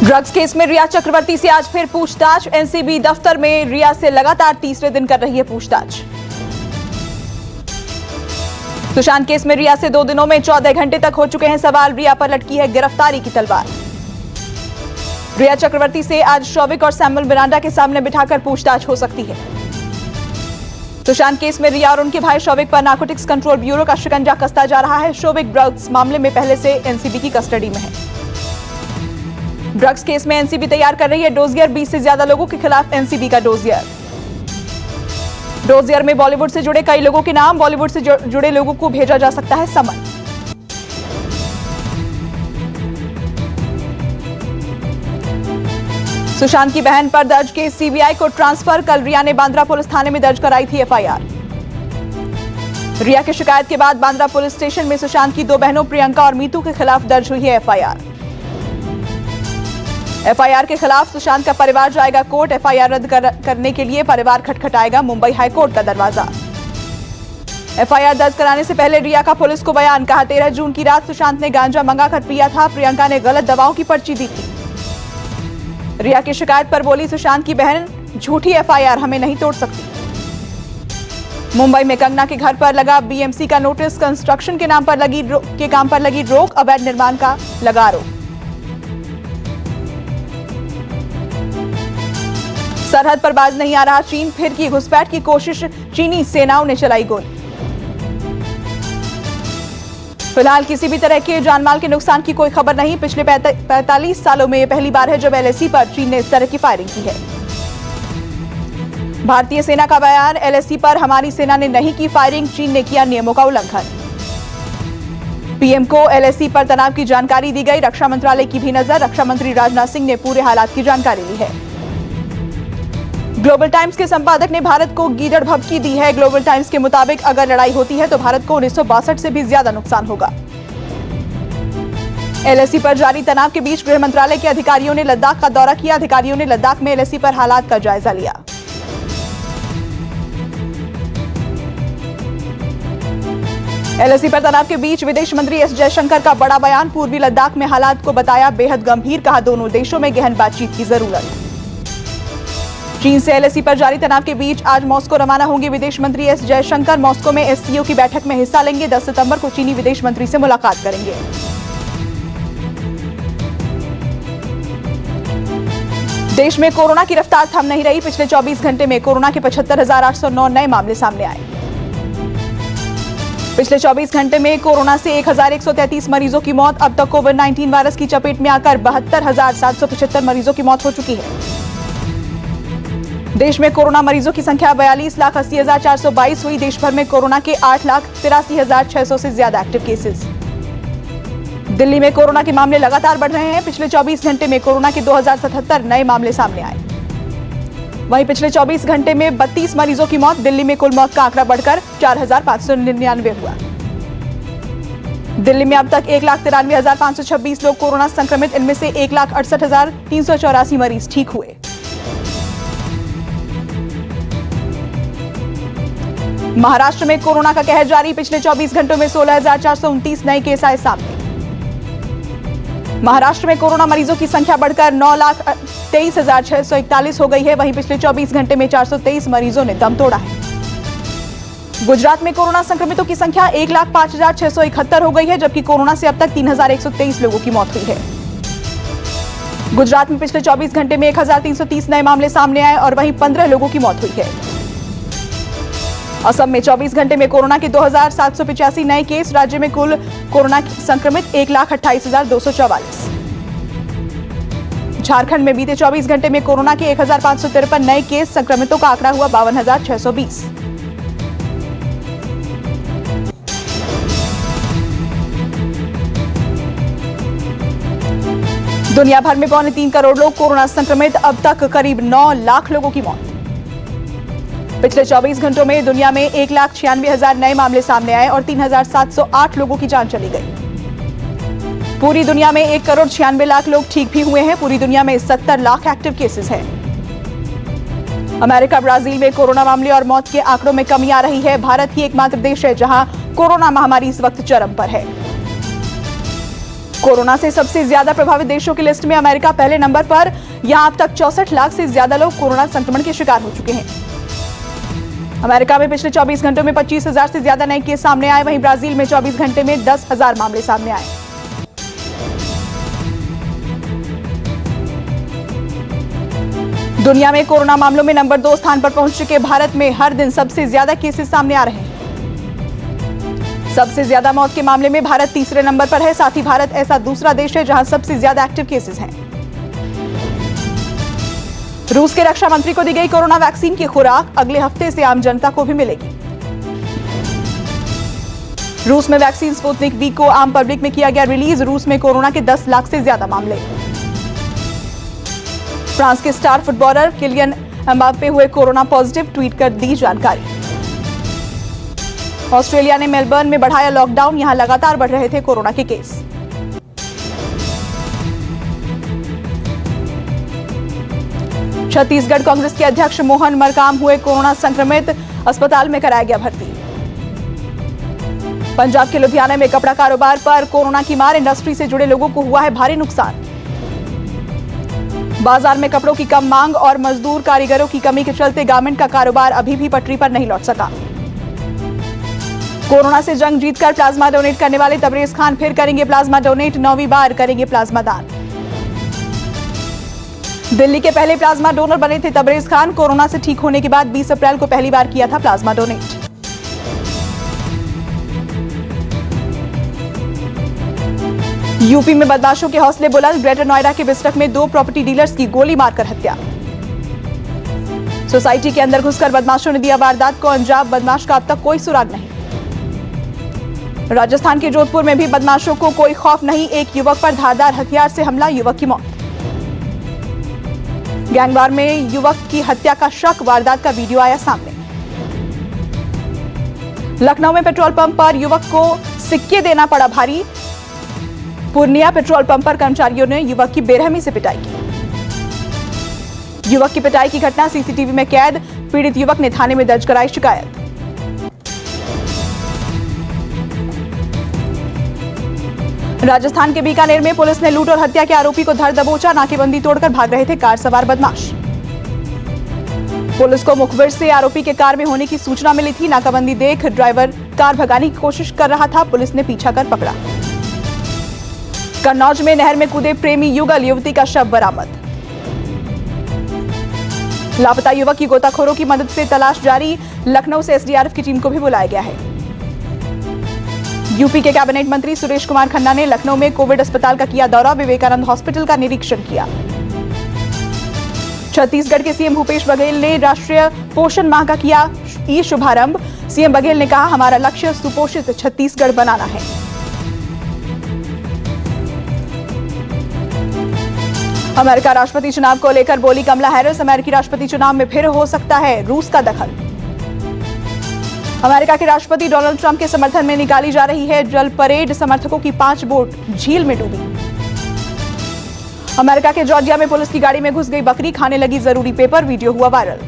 Drugs case में रिया चक्रवर्ती से आज फिर पूछताछ। एनसीबी दफ्तर में रिया से लगातार तीसरे दिन कर रही है पूछताछ। सुशांत केस में रिया से 2 दिनों में 14 घंटे तक हो चुके हैं सवाल। रिया पर लटकी है गिरफ्तारी की तलवार। रिया चक्रवर्ती से आज शौविक और सैमुअल मिरांडा के सामने बिठाकर पूछताछ हो सकती है। सुशांत केस में रिया और उनके भाई शौविक पर नारकोटिक्स कंट्रोल ब्यूरो का शिकंजा कसता जा रहा है। शौविक ड्रग्स मामले में पहले से एनसीबी की कस्टडी में है। ड्रग्स केस में एनसीबी तैयार कर रही है डोजियर। 20 से ज्यादा लोगों के खिलाफ एनसीबी का डोजियर में बॉलीवुड से जुड़े कई लोगों के नाम। बॉलीवुड से जुड़े लोगों को भेजा जा सकता है समन। सुशांत की बहन पर दर्ज केस सीबीआई को ट्रांसफर। कल रिया ने बांद्रा पुलिस थाने में दर्ज कराई थी एफआईआर। रिया की शिकायत के बाद बांद्रा पुलिस स्टेशन में सुशांत की 2 बहनों प्रियंका और मीतू के खिलाफ दर्ज हुई है एफआईआर। एफआईआर के खिलाफ सुशांत का परिवार जाएगा कोर्ट। एफआईआर रद्द करने के लिए परिवार खटखटाएगा मुंबई हाईकोर्ट का दरवाजा। एफआईआर दर्ज कराने से पहले रिया का पुलिस को बयान। कहा 13 जून की रात सुशांत ने गांजा मंगाकर पिया था। प्रियंका ने गलत दवाओं की पर्ची दी थी। रिया की शिकायत पर बोली सुशांत की बहन, झूठी एफआईआर हमें नहीं तोड़ सकती। मुंबई में कंगना के घर पर लगा बीएमसी का नोटिस। कंस्ट्रक्शन के काम पर लगी रोक। अवैध निर्माण का लगा आरोप। सरहद पर बाज नहीं आ रहा चीन। फिर की घुसपैठ की कोशिश। चीनी सेनाओं ने चलाई गोली। फिलहाल किसी भी तरह के जानमाल के नुकसान की कोई खबर नहीं। पिछले 45 सालों में यह पहली बार है जब एलएसी पर चीन ने इस तरह की फायरिंग की है। भारतीय सेना का बयान। एलएसी पर हमारी सेना ने नहीं की फायरिंग। चीन ने किया नियमों का उल्लंघन। पीएम को एलएसी पर तनाव की जानकारी दी गई। रक्षा मंत्रालय की भी नजर। रक्षा मंत्री राजनाथ सिंह ने पूरे हालात की जानकारी ली है। ग्लोबल टाइम्स के संपादक ने भारत को गीदड़ भभकी दी है। ग्लोबल टाइम्स के मुताबिक अगर लड़ाई होती है तो भारत को 1962 से भी ज्यादा नुकसान होगा। एलएसी पर जारी तनाव के बीच गृह मंत्रालय के अधिकारियों ने लद्दाख का दौरा किया। अधिकारियों ने लद्दाख में एलएसी पर हालात का जायजा लिया। एलएसी पर तनाव के बीच विदेश मंत्री एस जयशंकर का बड़ा बयान। पूर्वी लद्दाख में हालात को बताया बेहद गंभीर। कहा दोनों देशों में गहन बातचीत की जरूरत। चीन से एलएसी पर जारी तनाव के बीच आज मॉस्को रवाना होंगे विदेश मंत्री एस जयशंकर। मॉस्को में एससीओ की बैठक में हिस्सा लेंगे। 10 सितंबर को चीनी विदेश मंत्री से मुलाकात करेंगे। देश में कोरोना की रफ्तार थम नहीं रही। पिछले 24 घंटे में कोरोना के 75,809 नए मामले सामने आए। पिछले 24 घंटे में कोरोना से 1,133 मरीजों की मौत। अब तक कोविड-19 वायरस की चपेट में आकर 72,775 मरीजों की मौत हो चुकी है। देश में कोरोना मरीजों की संख्या 42,80,422 हुई। देश भर में कोरोना के 8,83,600 से ज्यादा एक्टिव केसेस। दिल्ली में कोरोना के मामले लगातार बढ़ रहे हैं। पिछले 24 घंटे में कोरोना के 2,077 नए मामले सामने आए। वहीं पिछले 24 घंटे में 32 मरीजों की मौत। दिल्ली में कुल मौत का आंकड़ा बढ़कर 4,599 हुआ। दिल्ली में अब तक 1,93,526 लोग कोरोना संक्रमित। इनमें से 1,68,384 मरीज ठीक हुए। महाराष्ट्र में कोरोना का कहर जारी। पिछले 24 घंटों में 16,429 नए केस आए सामने। महाराष्ट्र में कोरोना मरीजों की संख्या बढ़कर 9,23,641 हो गई है। वहीं पिछले 24 घंटे में 423 मरीजों ने दम तोड़ा है। गुजरात में कोरोना संक्रमितों की संख्या 1,05,671 हो गई है, जबकि कोरोना से अब तक 3,123 लोगों की मौत हुई है। गुजरात में पिछले 24 घंटे में 1,330 नए मामले सामने आए और वहीं 15 लोगों की मौत हुई है। असम में 24 घंटे में कोरोना के 2,785 नए केस। राज्य में कुल कोरोना संक्रमित 1,28,244। झारखंड में बीते 24 घंटे में कोरोना के 1,553 नए केस। संक्रमितों का आंकड़ा हुआ 52,620। दुनिया भर में 3.25 करोड़ लोग कोरोना संक्रमित। अब तक करीब 9 लाख लोगों की मौत। पिछले 24 घंटों में दुनिया में 1,96,000 नए मामले सामने आए और 3,708 लोगों की जान चली गई। पूरी दुनिया में 1,96 लाख लोग ठीक भी हुए हैं। पूरी दुनिया में 70 लाख एक्टिव केसेस हैं। अमेरिका, ब्राजील में कोरोना मामले और मौत के आंकड़ों में कमी आ रही है। भारत ही एकमात्र देश है जहां कोरोना महामारी इस वक्त चरम पर है। कोरोना से सबसे ज्यादा प्रभावित देशों की लिस्ट में अमेरिका पहले नंबर पर। यहां अब तक 64 लाख से ज्यादा लोग कोरोना संक्रमण के शिकार हो चुके हैं। अमेरिका में पिछले 24 घंटों में 25,000 से ज्यादा नए केस सामने आए। वहीं ब्राजील में 24 घंटे में 10,000 मामले सामने आए। दुनिया में कोरोना मामलों में नंबर 2 स्थान पर पहुंच चुके भारत में हर दिन सबसे ज्यादा केसेस सामने आ रहे हैं। सबसे ज्यादा मौत के मामले में भारत तीसरे नंबर पर है। साथ ही भारत ऐसा दूसरा देश है जहां सबसे ज्यादा एक्टिव केसेस हैं। रूस के रक्षा मंत्री को दी गई कोरोना वैक्सीन की खुराक अगले हफ्ते से आम जनता को भी मिलेगी। रूस में वैक्सीन स्पुतनिक वी को आम पब्लिक में किया गया रिलीज। रूस में कोरोना के 10 लाख से ज्यादा मामले। फ्रांस के स्टार फुटबॉलर किलियन एम्बाप्पे हुए कोरोना पॉजिटिव, ट्वीट कर दी जानकारी। ऑस्ट्रेलिया ने मेलबर्न में बढ़ाया लॉकडाउन। यहां लगातार बढ़ रहे थे कोरोना के केस। छत्तीसगढ़ कांग्रेस के अध्यक्ष मोहन मरकाम हुए कोरोना संक्रमित, अस्पताल में कराया गया भर्ती। पंजाब के लुधियाना में कपड़ा कारोबार पर कोरोना की मार, इंडस्ट्री से जुड़े लोगों को हुआ है भारी नुकसान। बाजार में कपड़ों की कम मांग और मजदूर कारीगरों की कमी के चलते गारमेंट का कारोबार अभी भी पटरी पर नहीं लौट सका। कोरोना से जंग जीतकर प्लाज्मा डोनेट करने वाले तबरेज खान फिर करेंगे प्लाज्मा डोनेट, 9वीं बार करेंगे प्लाज्मा दान। दिल्ली के पहले प्लाज्मा डोनर बने थे तबरेज खान। कोरोना से ठीक होने के बाद 20 अप्रैल को पहली बार किया था प्लाज्मा डोनेट। यूपी में बदमाशों के हौसले बुलंद, ग्रेटर नोएडा के बिस्टक में 2 प्रॉपर्टी डीलर्स की गोली मारकर हत्या। सोसाइटी के अंदर घुसकर बदमाशों ने दिया वारदात को अंजाम, बदमाश का अब तक कोई सुराग नहीं। राजस्थान के जोधपुर में भी बदमाशों को कोई खौफ नहीं, एक युवक पर धारदार हथियार से हमला, युवक की मौत। गैंगवार में युवक की हत्या का शक, वारदात का वीडियो आया सामने। लखनऊ में पेट्रोल पंप पर युवक को सिक्के देना पड़ा भारी। पूर्णिया पेट्रोल पंप पर कर्मचारियों ने युवक की बेरहमी से पिटाई की। युवक की पिटाई की घटना सीसीटीवी में कैद, पीड़ित युवक ने थाने में दर्ज कराई शिकायत। राजस्थान के बीकानेर में पुलिस ने लूट और हत्या के आरोपी को धर दबोचा, नाकेबंदी तोड़कर भाग रहे थे कार सवार बदमाश। पुलिस को मुखबिर से आरोपी के कार में होने की सूचना मिली थी। नाकाबंदी देख ड्राइवर कार भगाने की कोशिश कर रहा था, पुलिस ने पीछा कर पकड़ा। कन्नौज में नहर में कूदे प्रेमी युगल, युवती का शव बरामद। लापता युवक की गोताखोरों की मदद से तलाश जारी, लखनऊ से एसडीआरएफ की टीम को भी बुलाया गया है। यूपी के कैबिनेट मंत्री सुरेश कुमार खन्ना ने लखनऊ में कोविड अस्पताल का किया दौरा, विवेकानंद हॉस्पिटल का निरीक्षण किया। छत्तीसगढ़ के सीएम भूपेश बघेल ने राष्ट्रीय पोषण माह का किया ई शुभारंभ। सीएम बघेल ने कहा, हमारा लक्ष्य सुपोषित छत्तीसगढ़ बनाना है। अमेरिका राष्ट्रपति चुनाव को लेकर बोली कमला हैरिस, अमेरिकी राष्ट्रपति चुनाव में फिर हो सकता है रूस का दखल। अमेरिका के राष्ट्रपति डोनाल्ड ट्रंप के समर्थन में निकाली जा रही है जल परेड, समर्थकों की 5 बोट झील में डूबी। अमेरिका के जॉर्जिया में पुलिस की गाड़ी में घुस गई बकरी, खाने लगी जरूरी पेपर, वीडियो हुआ वायरल।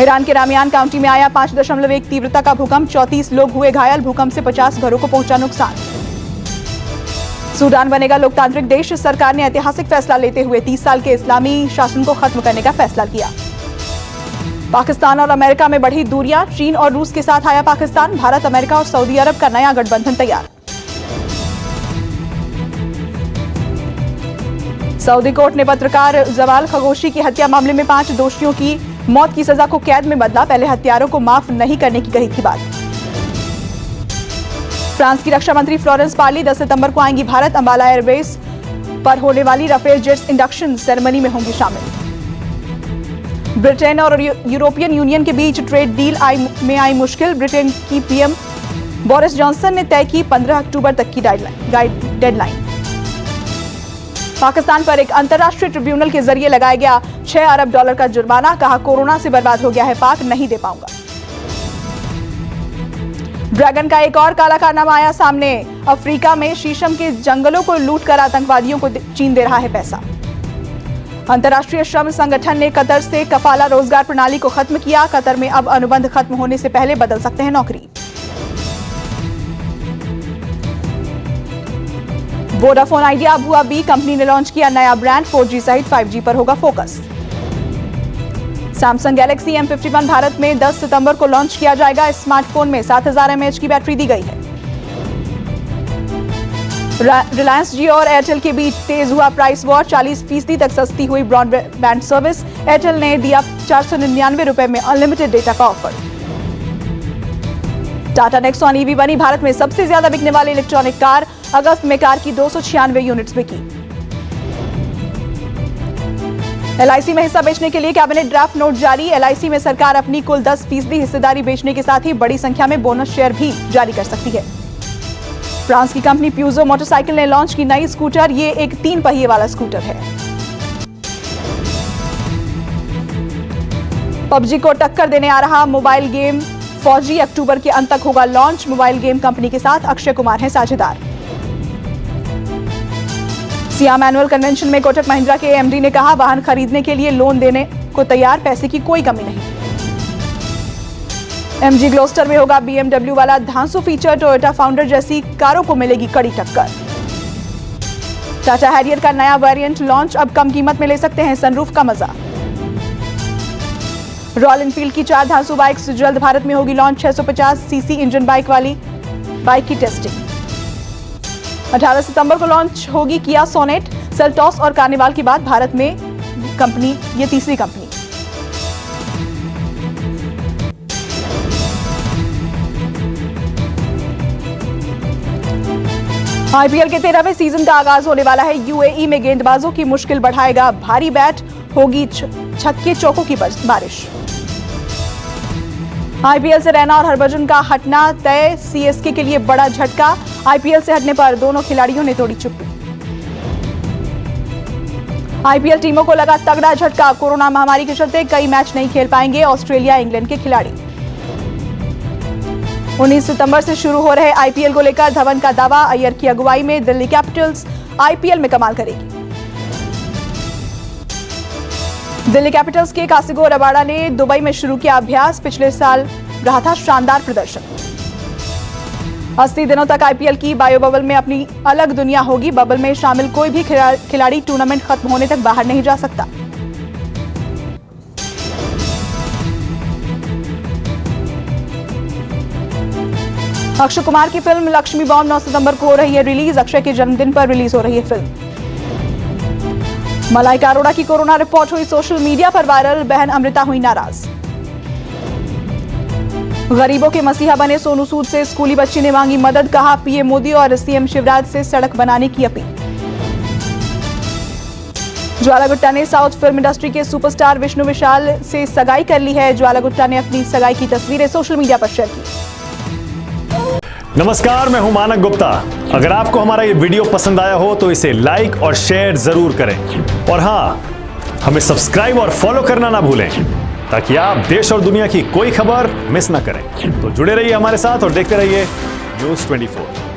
ईरान के रामियान काउंटी में आया 5.1 तीव्रता का भूकंप, 34 लोग हुए घायल, भूकंप से 50 घरों को पहुंचा नुकसान। सूडान बनेगा लोकतांत्रिक देश, सरकार ने ऐतिहासिक फैसला लेते हुए 30 साल के इस्लामी शासन को खत्म करने का फैसला किया। पाकिस्तान और अमेरिका में बढ़ी दूरियां, चीन और रूस के साथ आया पाकिस्तान, भारत, अमेरिका और सऊदी अरब का नया गठबंधन तैयार। सऊदी कोर्ट ने पत्रकार जवाल खगोशी की हत्या मामले में 5 दोषियों की मौत की सजा को कैद में बदला, पहले हत्यारों को माफ नहीं करने की कही थी बात। फ्रांस की रक्षा मंत्री फ्लोरेंस पार्ली 10 सितंबर को आएंगी भारत, अंबाला एयरबेस पर होने वाली राफेल जेट्स इंडक्शन सेरेमनी में होंगी शामिल। ब्रिटेन और यूरोपियन यूनियन के बीच ट्रेड डील में आई मुश्किल, ब्रिटेन की पीएम बोरिस जॉनसन ने तय की 15 अक्टूबर तक की डेडलाइन। पाकिस्तान पर एक अंतर्राष्ट्रीय ट्रिब्यूनल के जरिए लगाया गया $6 अरब का जुर्माना, कहा कोरोना से बर्बाद हो गया है पाक, नहीं दे पाऊंगा। ड्रैगन का एक और काला कारनामा आया सामने, अफ्रीका में शीशम के जंगलों को लूटकर आतंकवादियों को चीन दे रहा है पैसा। अंतर्राष्ट्रीय श्रम संगठन ने कतर से कफाला रोजगार प्रणाली को खत्म किया, कतर में अब अनुबंध खत्म होने से पहले बदल सकते हैं नौकरी। वोडाफोन आइडिया अब हुआ बी, कंपनी ने लॉन्च किया नया ब्रांड, 4G सहित 5G पर होगा focus. Samsung Galaxy M51 Bharat में 10 सितंबर को लॉन्च किया जाएगा। इस स्मार्टफोन में 7000 mAh की बैटरी दी गई है। रिलायंस जियो और एयरटेल के बीच तेज हुआ प्राइस वॉर, 40% तक सस्ती हुई ब्रॉडबैंड सर्विस। एयरटेल ने दिया 499 रुपए में अनलिमिटेड डेटा का ऑफर। टाटा नेक्सॉन ईवी बनी भारत में सबसे ज्यादा बिकने वाली इलेक्ट्रॉनिक कार। अगस्त में कार की 296 यूनिट्स बिकी। LIC में हिस्सा बेचने के लिए कैबिनेट ड्राफ्ट नोट जारी। LIC में सरकार अपनी कुल 10% हिस्सेदारी बेचने के साथ ही बड़ी संख्या में बोनस शेयर भी जारी कर सकती है। फ्रांस की कंपनी प्यूजो मोटरसाइकिल ने लॉन्च की नई स्कूटर। ये एक 3 पहिए वाला स्कूटर है। PUBG को टक्कर देने आ रहा मोबाइल गेम फौजी अक्टूबर के अंत तक होगा लॉन्च। मोबाइल गेम कंपनी के साथ अक्षय कुमार हैं साझेदार। सियाम एनुअल कन्वेंशन में कोटक महिंद्रा के MD ने कहा, वाहन खरीदने के लिए लोन देने को तैयार, पैसे की कोई कमी नहीं। MG ग्लोस्टर में होगा BMW वाला धांसू फीचर। टोयोटा फाउंडर जैसी कारों को मिलेगी कड़ी टक्कर। टाटा हैरियर का नया वेरिएंट लॉन्च, अब कम कीमत में ले सकते हैं सनरूफ का मजा। रॉयल एनफील्ड की 4 धांसू बाइक्स जल्द भारत में होगी लॉन्च। 650 सीसी इंजन बाइक वाली बाइक की टेस्टिंग। 18 सितंबर को लॉन्च होगी किया सोनेट। सेल्टॉस और कार्निवाल के बाद भारत में कंपनी ये तीसरी कंपनी। IPL के 13वें सीजन का आगाज होने वाला है। UAE में गेंदबाजों की मुश्किल बढ़ाएगा भारी बैट, होगी छक्के चौकों की बारिश। IPL से रैना और हरभजन का हटना तय, CSK के लिए बड़ा झटका। IPL से हटने पर दोनों खिलाड़ियों ने तोड़ी चुप्पी। IPL टीमों को लगा तगड़ा झटका, कोरोना महामारी के चलते कई मैच नहीं खेल पाएंगे ऑस्ट्रेलिया इंग्लैंड के खिलाड़ी। 19 सितंबर से शुरू हो रहे IPL को लेकर धवन का दावा, अय्यर की अगुवाई में दिल्ली कैपिटल्स IPL में कमाल करेगी। दिल्ली कैपिटल्स के कासिगो रबाड़ा ने दुबई में शुरू किया अभ्यास, पिछले साल रहा था शानदार प्रदर्शन। 80 दिनों तक IPL की बायो बबल में अपनी अलग दुनिया होगी। बबल में शामिल कोई भी खिलाड़ी टूर्नामेंट खत्म होने तक बाहर नहीं जा सकता। अक्षय कुमार की फिल्म लक्ष्मी बॉम्ब 9 सितंबर को हो रही है रिलीज। अक्षय के जन्मदिन पर रिलीज हो रही है फिल्म। मलाइका अरोड़ा की कोरोना रिपोर्ट हुई सोशल मीडिया पर वायरल, बहन अमृता हुई नाराज। गरीबों के मसीहा बने सोनू सूद से स्कूली बच्ची ने मांगी मदद, कहा PM मोदी और CM शिवराज से सड़क बनाने की अपील। ज्वाला गुट्टा ने साउथ फिल्म इंडस्ट्री के सुपरस्टार विष्णु विशाल से सगाई कर ली है। ज्वाला गुट्टा ने अपनी सगाई की तस्वीरें सोशल मीडिया पर शेयर की। नमस्कार, मैं हूं मानक गुप्ता। अगर आपको हमारा ये वीडियो पसंद आया हो तो इसे लाइक और शेयर जरूर करें, और हां, हमें सब्सक्राइब और फॉलो करना ना भूलें ताकि आप देश और दुनिया की कोई खबर मिस ना करें। तो जुड़े रहिए हमारे साथ और देखते रहिए News 24।